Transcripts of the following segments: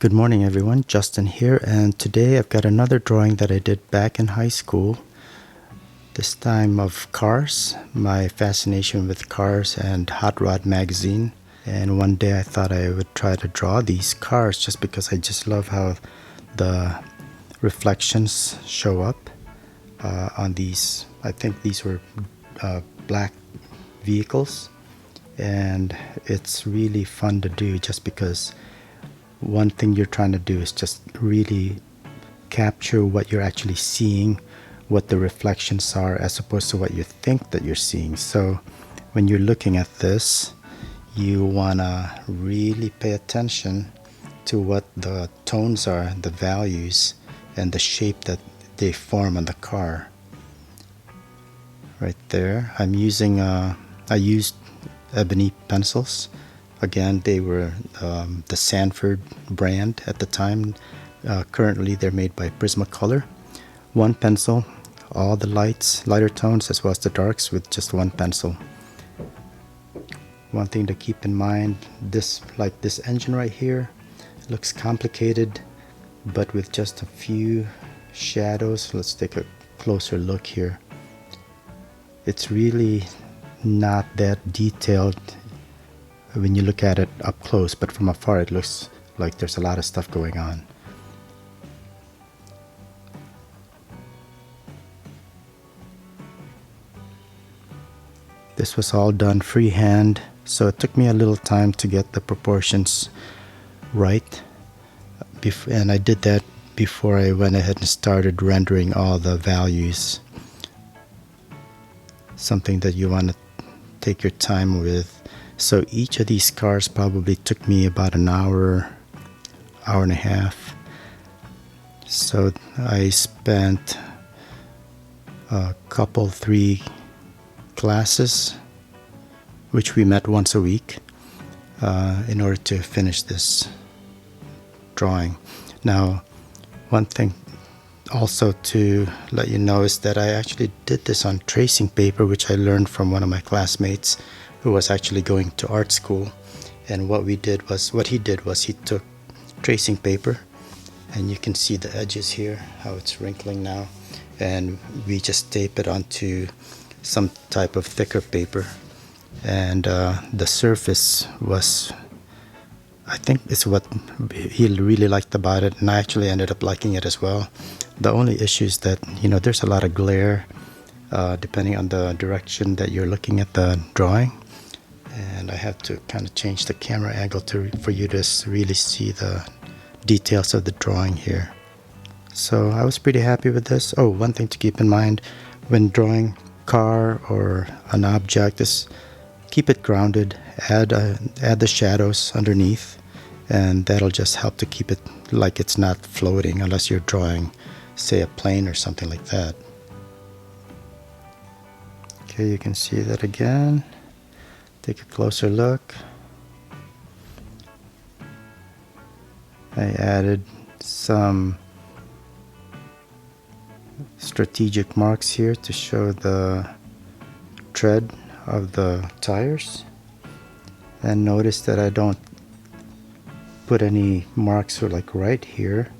Good morning everyone, Justin here, and today I've got another drawing that I did back in high school. This time of cars, my fascination with cars and Hot Rod magazine. And one day I thought I would try to draw these cars just because I just love how the reflections show up on these. I think these were black vehicles, and it's really fun to do just because one thing you're trying to do is just really capture what you're actually seeing, what the reflections are, as opposed to what you think that you're seeing. So when you're looking at this, you want to really pay attention to what the tones are, the values, and the shape that they form on the car. Right there, I used ebony pencils. Again, they were the Sanford brand at the time. Currently, they're made by Prismacolor. One pencil, all the lights, lighter tones, as well as the darks with just one pencil. One thing to keep in mind, this engine right here, looks complicated, but with just a few shadows. Let's take a closer look here. It's really not that detailed when you look at it up close, but from afar it looks like there's a lot of stuff going on. This was all done freehand, so it took me a little time to get the proportions right, and I did that before I went ahead and started rendering all the values. Something that you want to take your time with. So each of these cars probably took me about an hour and a half. So I spent three classes, which we met once a week, in order to finish this drawing. Now, one thing also to let you know is that I actually did this on tracing paper, which I learned from one of my classmates who was actually going to art school. And what he did was he took tracing paper, and you can see the edges here, how it's wrinkling now, and we just tape it onto some type of thicker paper. And the surface was, I think, is what he really liked about it, and I actually ended up liking it as well. The only issue is that, there's a lot of glare depending on the direction that you're looking at the drawing, and I have to kind of change the camera angle for you to really see the details of the drawing here. So I was pretty happy with this. Oh, one thing to keep in mind when drawing a car or an object is keep it grounded. Add the shadows underneath, and that'll just help to keep it like it's not floating, unless you're drawing, say, a plane or something like that. Okay, you can see that again. Take a closer look. I added some strategic marks here to show the tread of the tires. And notice that I don't put any marks like right here.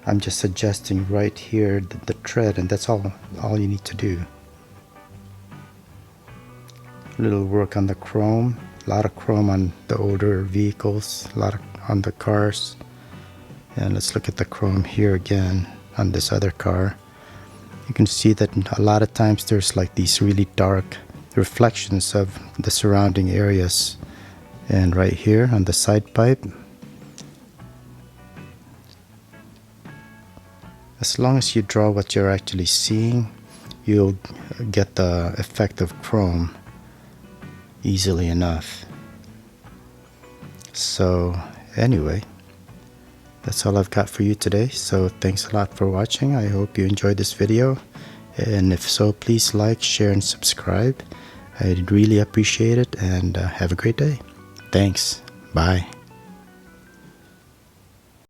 I'm just suggesting right here the tread, and that's all you need to do. Little work on the chrome, a lot of chrome on the older vehicles, a lot on the cars. And let's look at the chrome here again on this other car. You can see that a lot of times there's like these really dark reflections of the surrounding areas. And right here on the side pipe, as long as you draw what you're actually seeing, you'll get the effect of chrome easily enough. So anyway, that's all I've got for you today. So thanks a lot for watching. I hope you enjoyed this video, and if so, please like, share, and subscribe. I'd really appreciate it, and have a great day. Thanks. Bye.